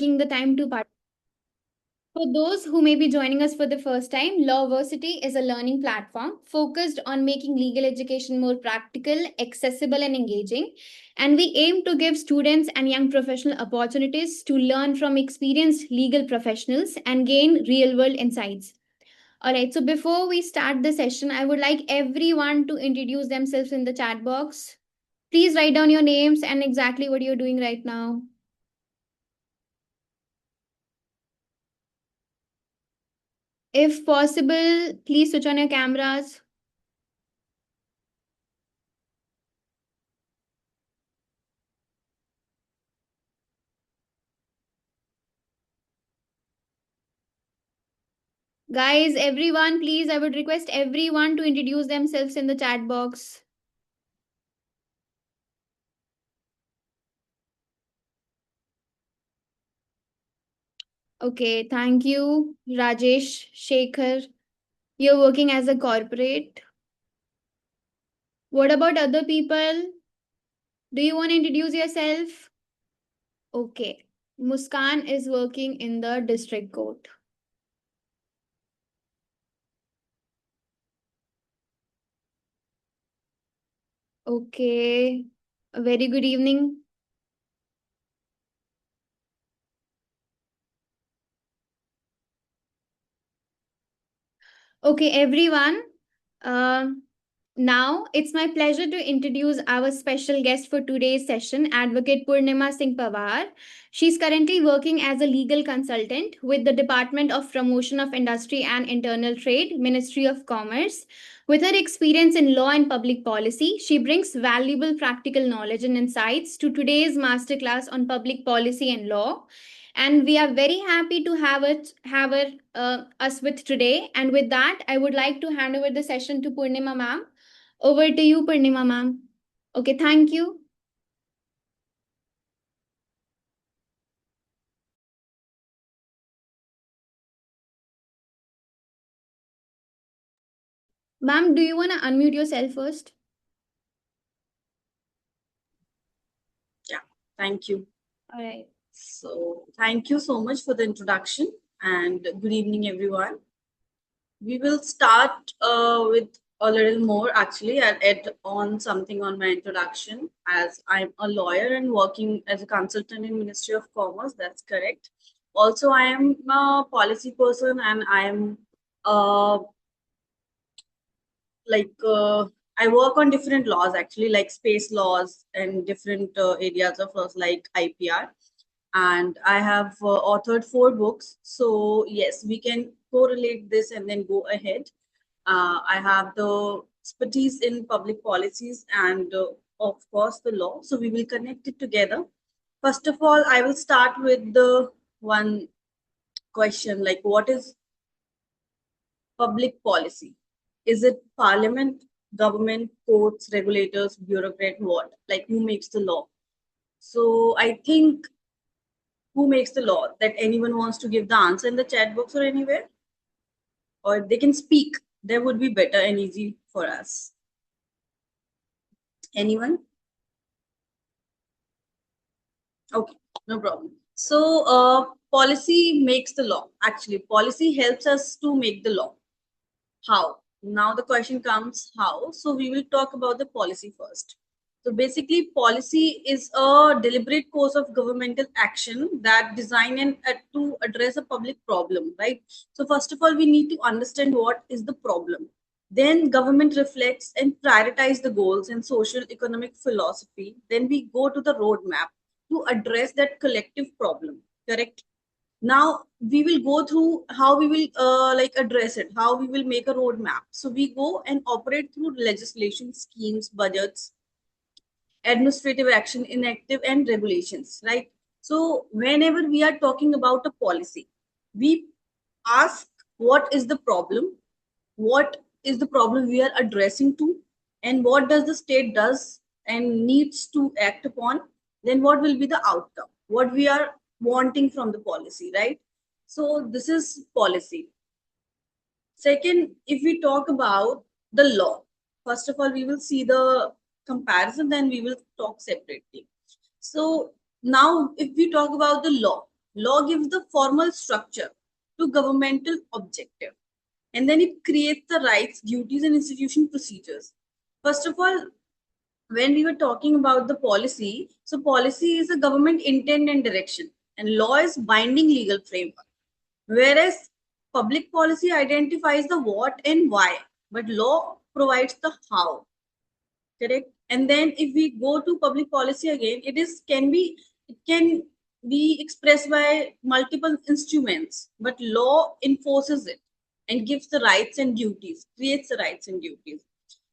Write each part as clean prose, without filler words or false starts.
taking the time to participate. For those who may be joining us for the first time, Lawversity is a learning platform focused on making legal education more practical, accessible, and engaging. And we aim to give students and young professionals opportunities to learn from experienced legal professionals and gain real world insights. All right, so before we start the session, I would like everyone to introduce themselves in the chat box. Please write down your names and exactly what you're doing right now. If possible, please switch on your cameras. Guys, everyone, please, I would request everyone to introduce themselves in the chat box. Okay, thank you, Rajesh Shekhar. You're working as a corporate. What about other people? Do you want to introduce yourself? Okay. Muskan is working in the district court. Okay. A very good evening. Okay, everyone. Um, Now it's my pleasure to introduce our special guest for today's session, Advocate Purnima Singh Pawar. She's currently working as a legal consultant with the Department of Promotion of Industry and Internal Trade, Ministry of Commerce. With her experience in law and public policy, she brings valuable practical knowledge and insights to today's masterclass on public policy and law. And we are very happy to have us with today. And with that, I would like to hand over the session to Purnima ma'am. Over to you, Purnima ma'am. Okay, thank you. Ma'am, do you want to unmute yourself first? Yeah, thank you. All right. So, thank you so much for the introduction and good evening, everyone. We will start with a little more. Actually, I'll add on something on my introduction as I'm a lawyer and working as a consultant in Ministry of Commerce. That's correct. Also, I am a policy person and I am uh, like I work on different laws actually, like space laws and different areas of laws like IPR. And I have authored 4 books. So yes, we can correlate this and then go ahead. I have the expertise in public policies and of course the law. So we will connect it together. First of all, I will start with the one question like, what is public policy? Is it parliament, government, courts, regulators, bureaucrat, what? Like who makes the law? So I think who makes the law? That anyone wants to give the answer in the chat box or anywhere? Or they can speak. That would be better and easy for us. Anyone? Okay, no problem. So policy makes the law. Actually, policy helps us to make the law. How? Now the question comes how. So we will talk about the policy first. So basically, policy is a deliberate course of governmental action that design and to address a public problem, right? So first of all, we need to understand what is the problem. Then government reflects and prioritize the goals and social economic philosophy. Then we go to the roadmap to address that collective problem. Correct? Now we will go through how we will like address it, how we will make a roadmap. So we go and operate through legislation, schemes, budgets, administrative action, inactive, and regulations, right? So whenever we are talking about a policy, we ask what is the problem, what is the problem we are addressing to, and what does the state does and needs to act upon, then what will be the outcome, what we are wanting from the policy, right? So this is policy. Second, if we talk about the law, first of all, we will see the comparison, then we will talk separately. So now, if we talk about the law, Law gives the formal structure to governmental objective, and then it creates the rights, duties, and institution procedures. First of all, when we were talking about the policy, so policy is a government intent and direction, and law is binding legal framework. Whereas public policy identifies the what and why, but law provides the how. Correct. And then if we go to public policy again, it can be expressed by multiple instruments, but law enforces it and gives the rights and duties, creates the rights and duties.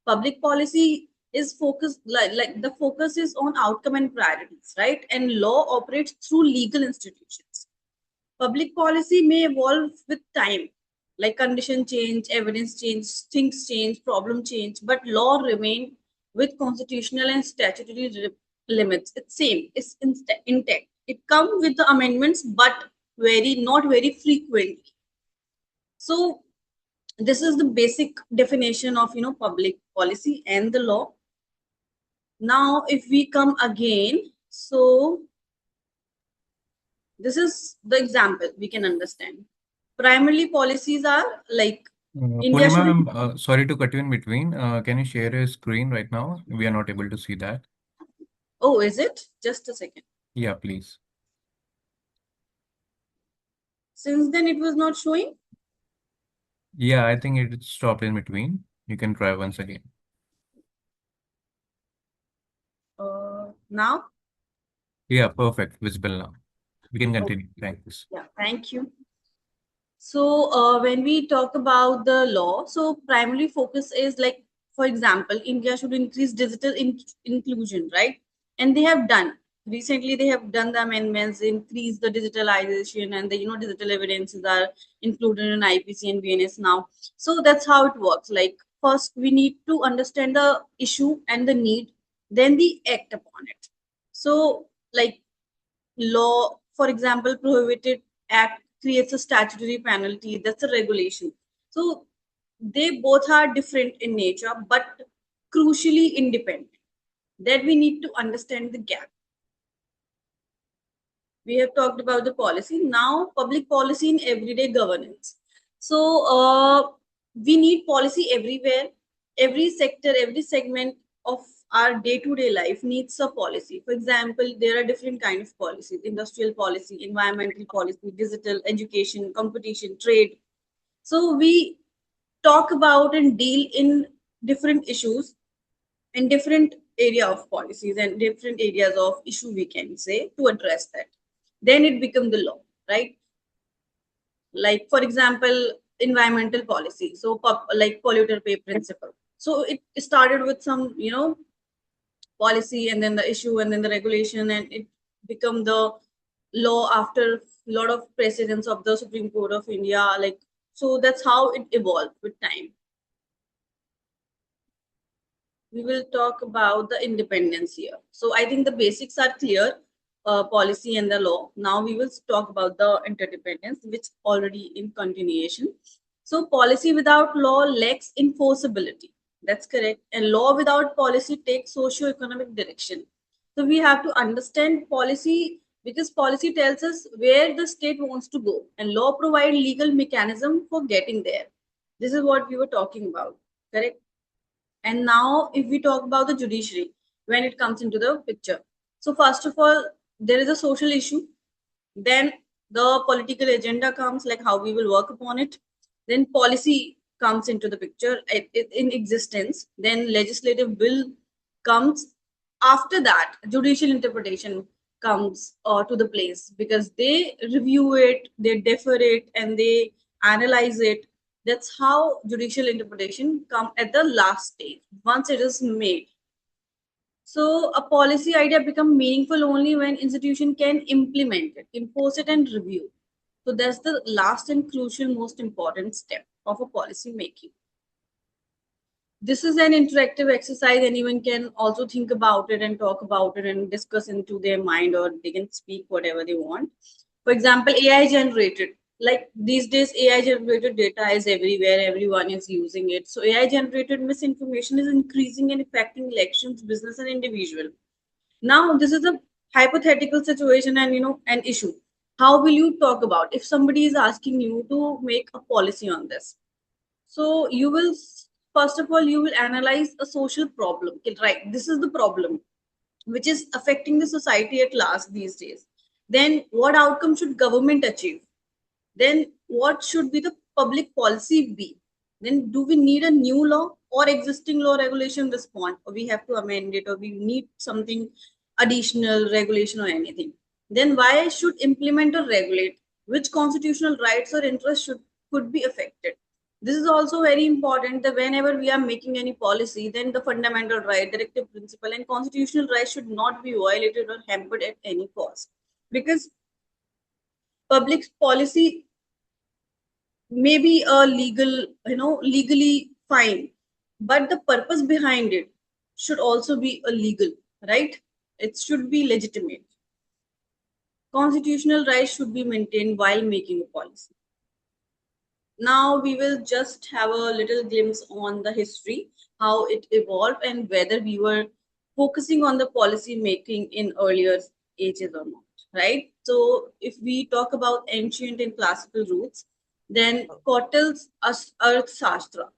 Public policy is focused, like the focus is on outcome and priorities, right? And law operates through legal institutions. Public policy may evolve with time, like condition change, evidence change, things change, problem change, but law remain with constitutional and statutory limits. It's same, it's intact. It comes with the amendments, but not very frequently. So this is the basic definition of public policy and the law. Now if we come again, so this is the example we can understand. Primarily policies are like India should. Purnima, I'm sorry to cut you in between. Can you share your screen right now? We are not able to see that. Oh, is it? Just a second. Yeah, please. Since then it was not showing. Yeah, I think it stopped in between. You can try once again. Now. Yeah, perfect. Visible now. We can Okay. continue. Thanks. Yeah, thank you. So when we talk about the law, so primary focus is like, for example, India should increase digital inclusion, right? And they have done. Recently, they have done the amendments, increase the digitalization, and the digital evidences are included in IPC and BNS now. So that's how it works. Like first, we need to understand the issue and the need, then we act upon it. So like law, for example, prohibited act creates a statutory penalty. That's a regulation. So they both are different in nature, but crucially independent. That we need to understand the gap. We have talked about the policy. Now, public policy in everyday governance. So we need policy everywhere. Every sector, every segment of our day-to-day life needs a policy. For example, there are different kind of policies: industrial policy, environmental policy, digital, education, competition, trade. So we talk about and deal in different issues in different area of policies and different areas of issue, we can say, to address that. Then it becomes the law, right? Like for example, environmental policy. So like polluter pay principle. So it started with some policy, and then the issue, and then the regulation, and it become the law after a lot of precedents of the Supreme Court of India. Like, so that's how it evolved with time. We will talk about the independence here. So I think the basics are clear, policy and the law. Now we will talk about the interdependence, which already in continuation. So policy without law lacks enforceability. That's correct. And law without policy takes socio-economic direction. So we have to understand policy, because policy tells us where the state wants to go, and law provide legal mechanism for getting there. This is what we were talking about. Correct. And now, if we talk about the judiciary, when it comes into the picture. So, first of all, there is a social issue. Then the political agenda comes, like how we will work upon it. Then policy comes into the picture in existence. Then legislative bill comes. After that, judicial interpretation comes to the place, because they review it, they defer it, and they analyze it. That's how judicial interpretation come at the last stage once it is made. So a policy idea become meaningful only when institution can implement it, enforce it, and review. So that's the last and crucial, most important step of a policy making. This is an interactive exercise. Anyone can also think about it and talk about it and discuss into their mind, or they can speak whatever they want. For example, AI generated. Like these days, AI generated data is everywhere. Everyone is using it. So AI generated misinformation is increasing and affecting elections, business, and individual. Now, this is a hypothetical situation and an issue. how will you talk about if somebody is asking you to make a policy on this? So you will, first of all, you will analyze a social problem. Okay, right, this is the problem which is affecting the society at large these days. Then what outcome should government achieve? Then what should be the public policy be? Then do we need a new law or existing law regulation respond, or we have to amend it, or we need something additional regulation or anything? Then why should implement or regulate? Which constitutional rights or interests should could be affected? This is also very important that whenever we are making any policy, then the fundamental right, directive principle, and constitutional rights should not be violated or hampered at any cost. Because public policy may be a legal, legally fine, but the purpose behind it should also be a legal, right? It should be legitimate. Constitutional rights should be maintained while making a policy. Now we will just have a little glimpse on the history, how it evolved, and whether we were focusing on the policy making in earlier ages or not, right? So if we talk about ancient and classical roots, then Cautil's Arthashastra.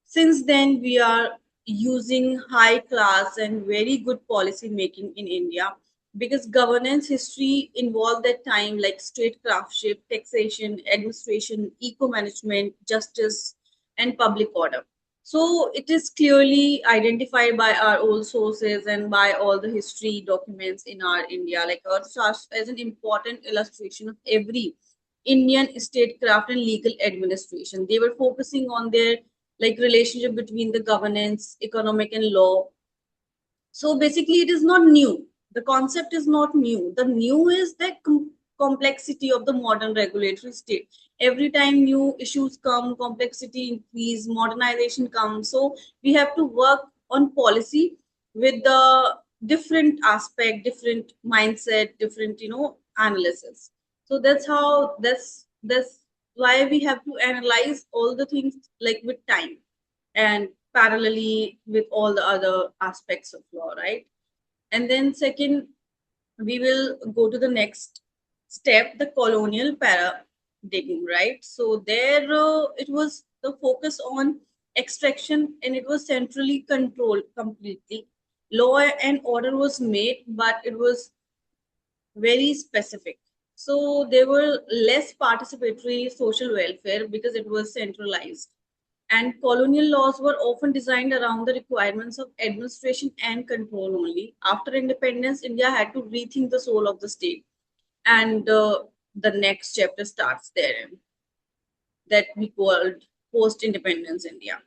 Since then, we are using high class and very good policy making in India, because governance history involved that time like statecraftship, taxation, administration, eco management, justice, and public order. So it is clearly identified by our old sources and by all the history documents in our India, like Arthashastra as an important illustration of every Indian statecraft and legal administration. They were focusing on their like relationship between the governance, economic, and law. So basically, it is not new. The concept is not new. The new is the complexity of the modern regulatory state. Every time new issues come, complexity increase, modernization comes. So we have to work on policy with the different aspect, different mindset, different analysis. So that's why we have to analyze all the things like with time and parallelly with all the other aspects of law, right? And then second, we will go to the next step, the colonial paradigm, right? So there it was the focus on extraction, and it was centrally controlled completely. Law and order was made, but it was very specific. So there were less participatory social welfare because it was centralized. And colonial laws were often designed around the requirements of administration and control only. After independence, India had to rethink the soul of the state. And the next chapter starts there, that we called post independence India.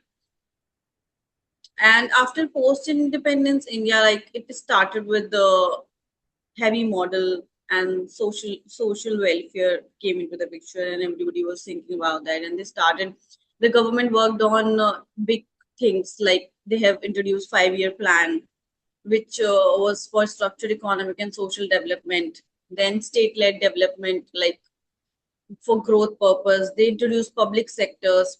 And after post independence India, like it started with the heavy model, and social welfare came into the picture, and everybody was thinking about that, and they started, the government worked on big things, like they have introduced 5-year plan, which was for structured economic and social development. Then state led development, like for growth purpose, they introduced public sectors,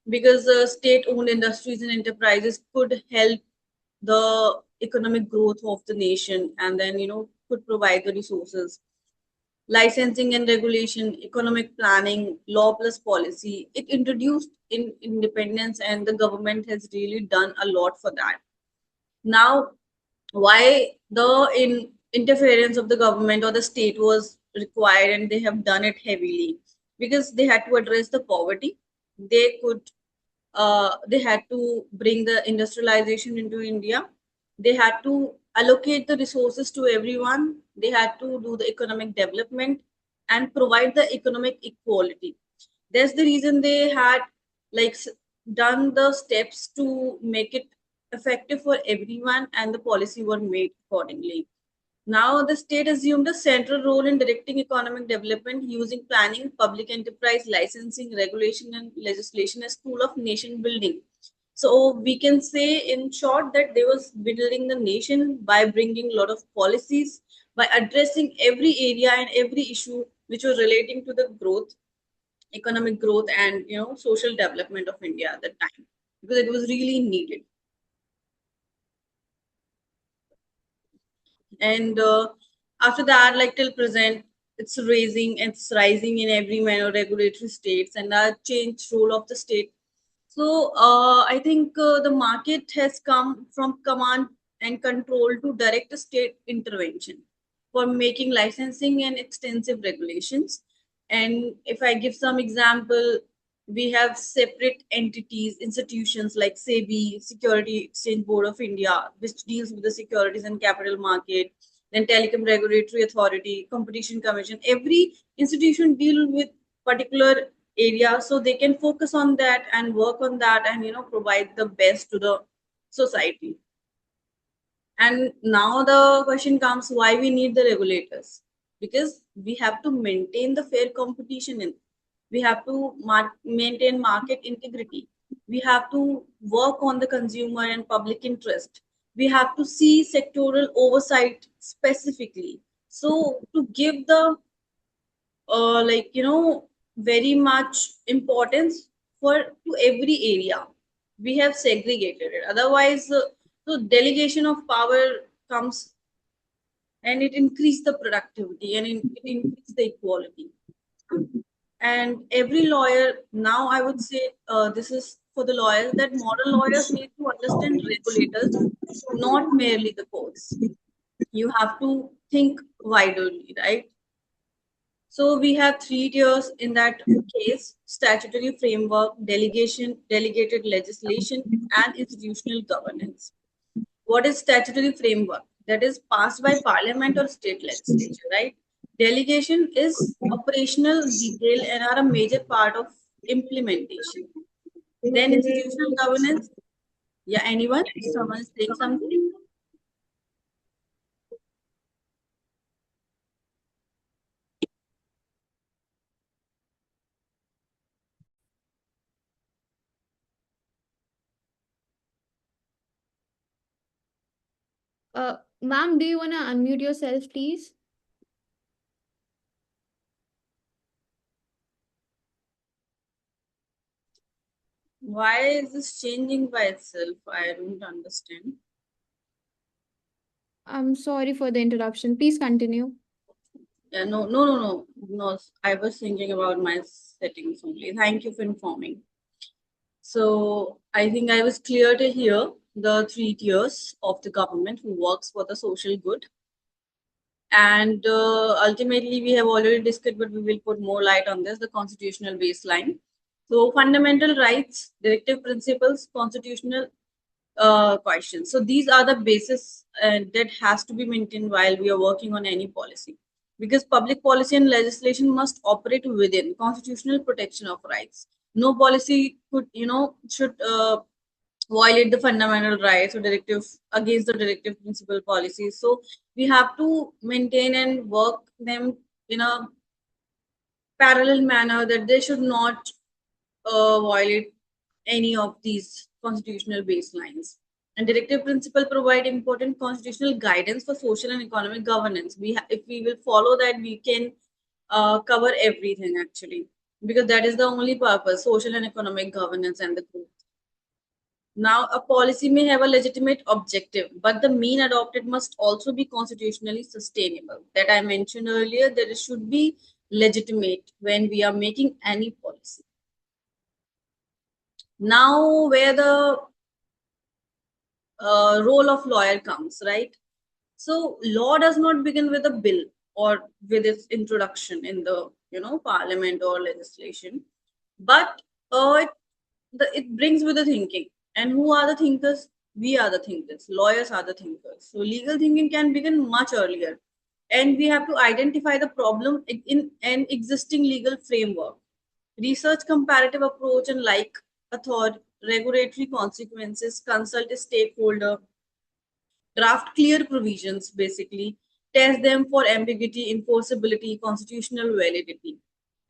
because state owned industries and enterprises could help the economic growth of the nation, and then could provide the resources. Licensing and regulation, economic planning, law plus policy, it introduced in independence, and the government has really done a lot for that. Now, why the interference of the government or the state was required, and they have done it heavily? Because they had to address the poverty. They had to bring the industrialization into India. They had to allocate the resources to everyone. They had to do the economic development and provide the economic equality. That's the reason they had like done the steps to make it effective for everyone, and the policy were made accordingly. Now, the state assumed a central role in directing economic development using planning, public enterprise, licensing, regulation, and legislation as tool of nation building. So we can say, in short, that they was building the nation by bringing a lot of policies, by addressing every area and every issue which was relating to the growth, economic growth, and social development of India at that time, because it was really needed. And after that, like till present, it's rising in every manner regulatory states and a changed role of the state. So I think the market has come from command and control to direct state intervention for making licensing and extensive regulations. And if I give some example, we have separate entities, institutions like SEBI, Security Exchange Board of India, which deals with the securities and capital market, then Telecom Regulatory Authority, Competition Commission. Every institution deal with particular area, so they can focus on that and work on that and provide the best to the society. And now the question comes, why we need the regulators? Because we have to maintain the fair competition in, we have to maintain market integrity, we have to work on the consumer and public interest, we have to see sectoral oversight specifically. So to give the very much importance for to every area, we have segregated it. Otherwise so delegation of power comes, and it increase the productivity and it increase the equality. And every lawyer, now I would say, this is for the lawyers, that modern lawyers need to understand regulators, not merely the courts. You have to think widely, right? So we have 3 tiers in that case: statutory framework, delegation, delegated legislation, and institutional governance. What is statutory framework? That is passed by parliament or state legislature, right? Delegation is operational detail and are a major part of implementation. Then institutional governance. Yeah, anyone? Someone is saying something? Ma'am, do you want to unmute yourself, please? Why is this changing by itself? I don't understand. I'm sorry for the interruption. Please continue. Yeah, no. I was thinking about my settings only. Thank you for informing. So I think I was clear to hear the 3 tiers of the government who works for the social good. And ultimately, we have already discussed, but we will put more light on this, the constitutional baseline. So fundamental rights, directive principles, constitutional questions. So these are the basis that has to be maintained while we are working on any policy, because public policy and legislation must operate within constitutional protection of rights. No policy could should violate the fundamental rights or directive against the directive principle policies. So we have to maintain and work them in a parallel manner, that they should not violate any of these constitutional baselines. And directive principle provide important constitutional guidance for social and economic governance. If we will follow that, we can cover everything actually, because that is the only purpose: social and economic governance and the growth. Now, a policy may have a legitimate objective, but the mean adopted must also be constitutionally sustainable. That I mentioned earlier, that it should be legitimate when we are making any policy. Now, where the role of lawyer comes, right? So, law does not begin with a bill or with its introduction in the parliament or legislation, but it brings with the thinking. And who are the thinkers? We are the thinkers. Lawyers are the thinkers. So legal thinking can begin much earlier, and we have to identify the problem in an existing legal framework, research comparative approach, and like regulatory consequences, consult a stakeholder, draft clear provisions, basically test them for ambiguity, enforceability, constitutional validity,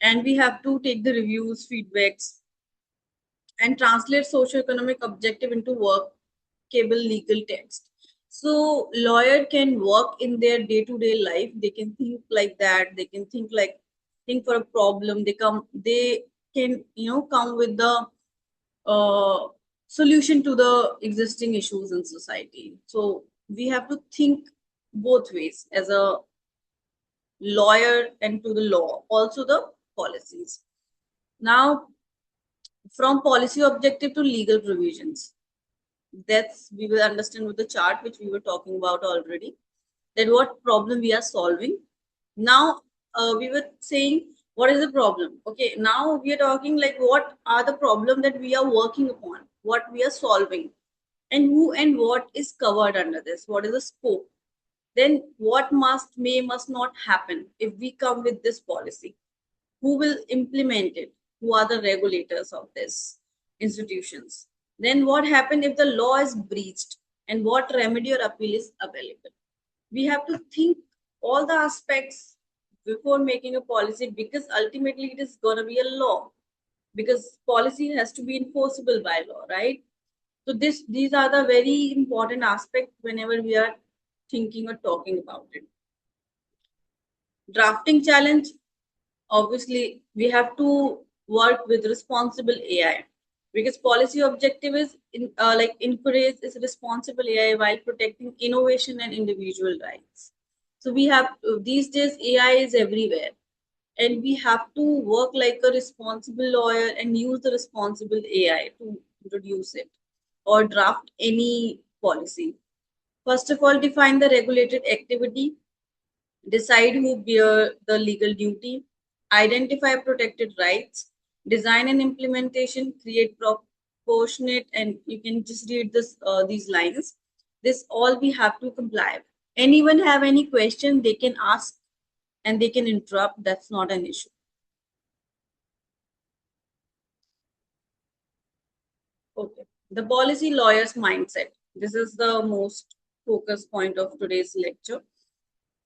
and we have to take the reviews, feedbacks, and translate socio-economic objective into workable legal text. So lawyer can work in their day-to-day life. They can think like that. They can think for a problem. They can come with the solution to the existing issues in society. So we have to think both ways as a lawyer and to the law, also the policies. Now, from policy objective to legal provisions, that's we will understand with the chart which we were talking about already, that what problem we are solving. Now, we were saying what is the problem. Okay, now we are talking like what are the problem that we are working upon, what we are solving, and who and what is covered under this, what is the scope. Then what must not happen if we come with this policy, who will implement it, who are the regulators of this institutions. Then what happen if the law is breached, and what remedy or appeal is available. We have to think all the aspects before making a policy, because ultimately it is going to be a law, because policy has to be enforceable by law, right? So these are the very important aspects whenever we are thinking or talking about it. Drafting challenge, obviously we have to work with responsible AI, because policy objective is like encourage is responsible AI while protecting innovation and individual rights. So we have these days AI is everywhere, and we have to work like a responsible lawyer and use the responsible AI to introduce it or draft any policy. First of all, define the regulated activity, decide who bear the legal duty, identify protected rights, design and implementation, create proportionate, and you can just read this these lines. This all we have to comply with. Anyone have any question, they can ask and they can interrupt. That's not an issue. Okay. The policy lawyer's mindset. This is the most focus point of today's lecture.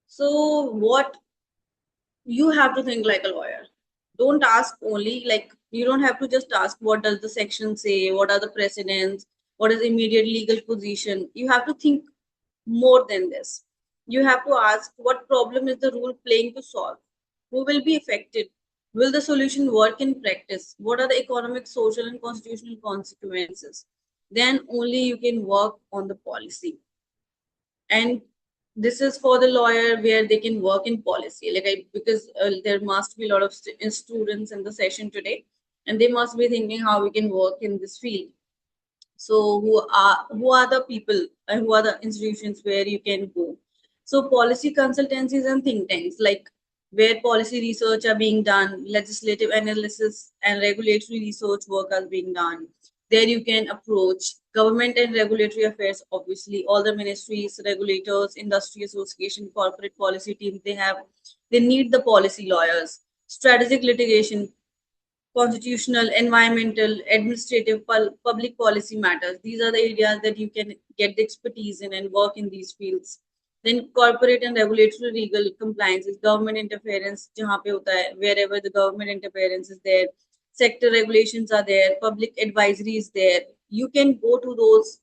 So, what you have to think like a lawyer. Don't ask only, like, you don't have to just ask what does the section say, what are the precedents, what is immediate legal position. You have to think more than this. You have to ask what problem is the rule playing to solve, who will be affected, will the solution work in practice, what are the economic, social, and constitutional consequences. Then only you can work on the policy. And this is for the lawyer where they can work in policy, like because there must be a lot of students in the session today, and they must be thinking how we can work in this field. So who are the people and who are the institutions where you can go? So policy consultancies and think tanks, like where policy research are being done, legislative analysis and regulatory research work are being done. There you can approach government and regulatory affairs. Obviously, all the ministries, regulators, industry association, corporate policy teams, they need the policy lawyers. Strategic litigation, constitutional, environmental, administrative, public policy matters. These are the areas that you can get the expertise in and work in these fields. Then corporate and regulatory legal compliance is government interference, jahan pe hota hai, wherever the government interference is there. Sector regulations are there, public advisory is there. You can go to those,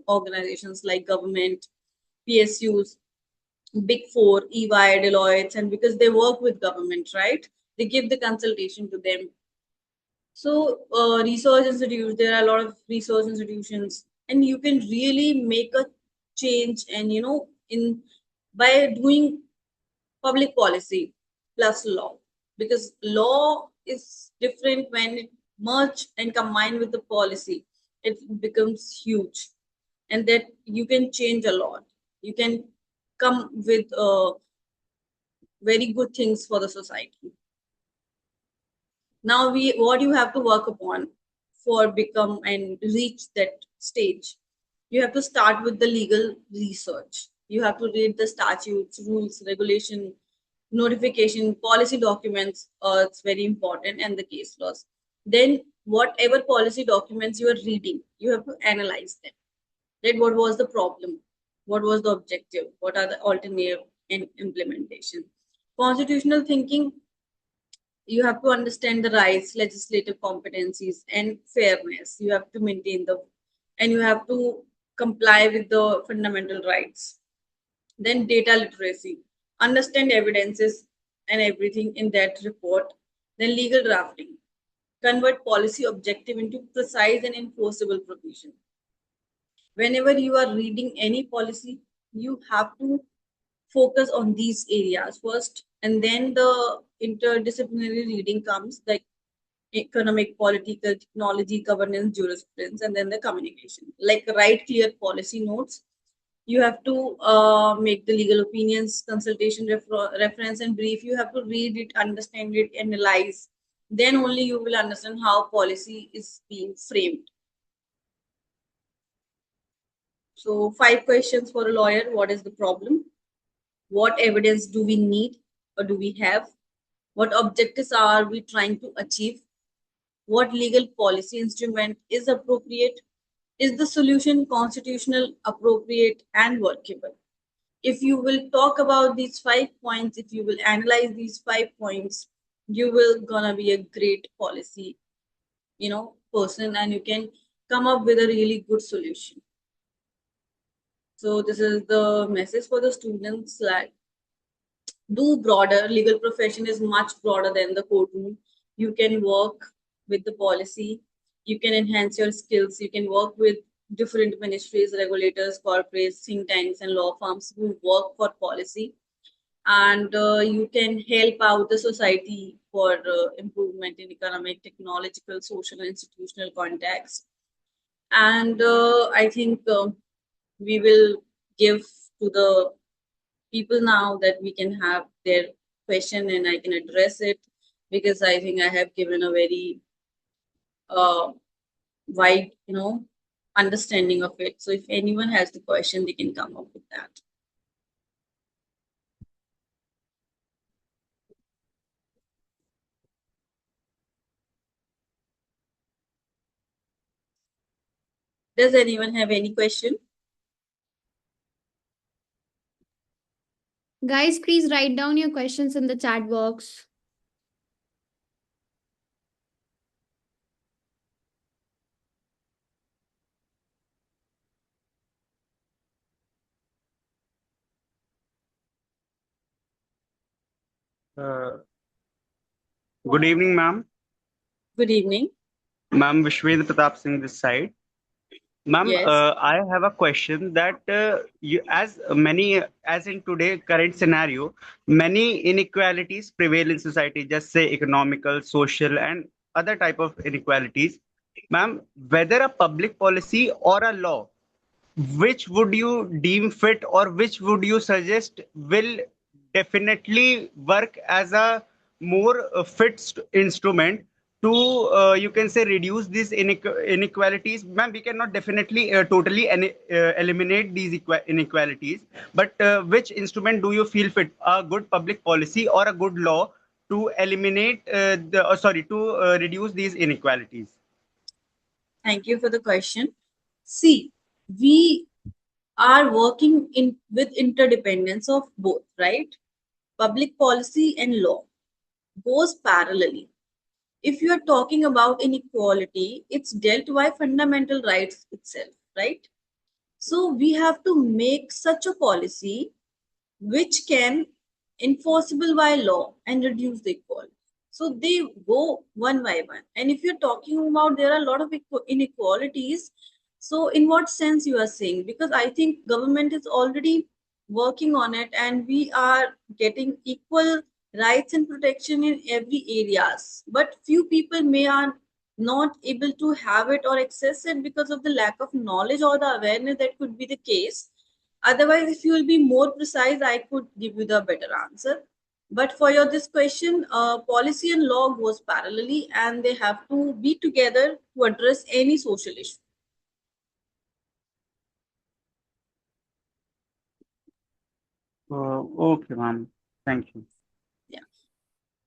organizations like government, PSUs, Big Four, EY, Deloitte, and because they work with government, right? They give the consultation to them. So, research institutes, there are a lot of research institutions, and you can really make a change. And in by doing public policy plus law, because law is different when it merge and combine with the policy, it becomes huge, and that you can change a lot. You can come with very good things for the society. Now we what you have to work upon for become and reach that stage. You have to start with the legal research. You have to read the statutes, rules, regulation, notification, policy documents. It's very important, and the case laws. Then whatever policy documents you are reading, you have to analyze them. That what was the problem, what was the objective, what are the alternative and implementation. Constitutional thinking, you have to understand the rights, legislative competencies, and fairness. You have to maintain and you have to comply with the fundamental rights. Then data literacy, understand evidences and everything in that report. Then legal drafting, convert policy objective into precise and enforceable provision. Whenever you are reading any policy, you have to focus on these areas first, and then the interdisciplinary reading comes, like economic, political, technology, governance, jurisprudence, and then the communication. Like write clear policy notes. You have to make the legal opinions, consultation, reference, and brief. You have to read it, understand it, analyze. Then only you will understand how policy is being framed. So 5 questions for a lawyer. What is the problem? What evidence do we need or do we have? What objectives are we trying to achieve? What legal policy instrument is appropriate? Is the solution constitutional, appropriate, and workable? If you will talk about these 5 points, if you will analyze these 5 points, you will gonna be a great policy, person, and you can come up with a really good solution. So this is the message for the students, that do broader. Legal profession is much broader than the courtroom. You can work with the policy, you can enhance your skills, you can work with different ministries, regulators, corporates, think tanks, and law firms who work for policy, and you can help out the society for improvement in economic, technological, social, and institutional context. And I think we will give to the people now that we can have their question and I can address it, because I think I have given a very wide, understanding of it. So if anyone has the question, they can come up with that. Does anyone have any question? Guys, please write down your questions in the chat box. Good evening, ma'am. Good evening. Ma'am, Vishwendra Pratap Singh this side. Ma'am, Yes. I have a question that as in today current scenario, many inequalities prevail in society, just say economical, social, and other type of inequalities. Ma'am, whether a public policy or a law, which would you deem fit or which would you suggest will definitely work as a more instrument to you can say reduce these inequalities? Ma'am, we cannot definitely totally eliminate these inequalities, but which instrument do you feel fit, a good public policy or a good law to eliminate reduce these inequalities? Thank you for the question. See, we are working with interdependence of both, right? Public policy and law goes parallelly. If you are talking about inequality, it's dealt by fundamental rights itself, right? So we have to make such a policy which can enforceable by law and reduce the equality. So they go one by one. And if you're talking about there are a lot of inequalities, so in what sense you are saying? Because I think government is already working on it, and we are getting equal rights and protection in every areas. But few people may are not able to have it or access it because of the lack of knowledge or the awareness. That could be the case. Otherwise, if you will be more precise, I could give you the better answer. But for your this question, policy and law goes parallelly, and they have to be together to address any social issue. Okay, ma'am. Thank you. Yeah.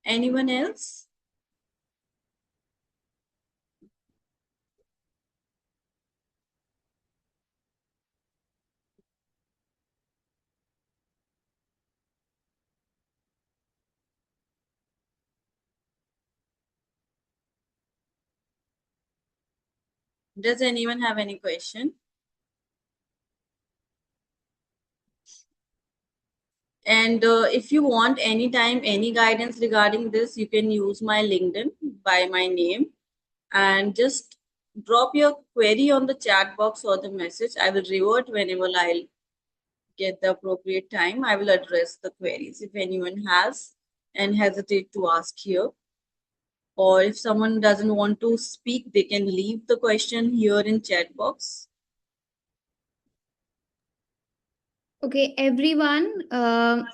Anyone else? Does anyone have any question? And if you want anytime any guidance regarding this, you can use my LinkedIn by my name, and just drop your query on the chat box or the message. I will revert whenever I'll get the appropriate time, I will address the queries if anyone has and hesitate to ask here. Or if someone doesn't want to speak, they can leave the question here in chat box. Okay, everyone,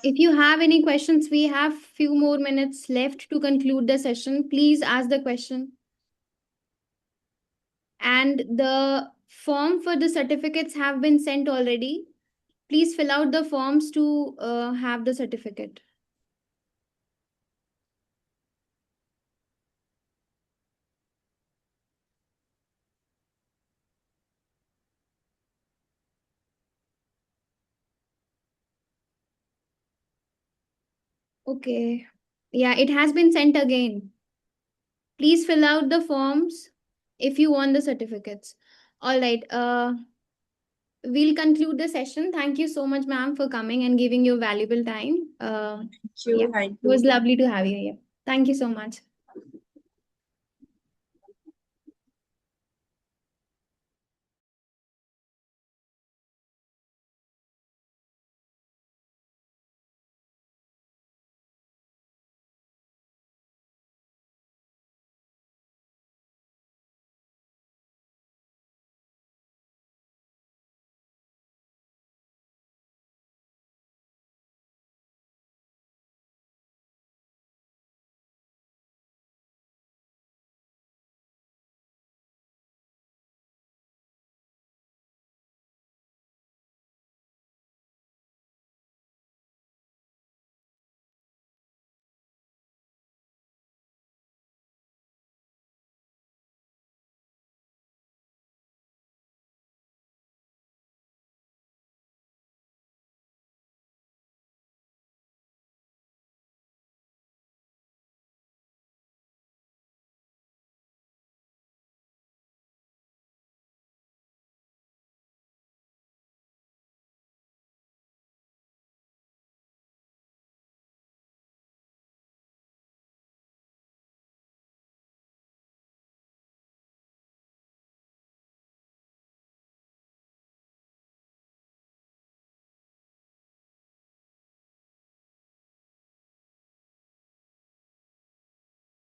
if you have any questions, we have few more minutes left to conclude the session. Please ask the question. And the form for the certificates have been sent already. Please fill out the forms to have the certificate. Okay. Yeah, it has been sent again. Please fill out the forms if you want the certificates. All right. We'll conclude the session. Thank you so much, ma'am, for coming and giving your valuable time. Thank you. Yeah, Thank it was you. lovely to have you here. Thank you so much.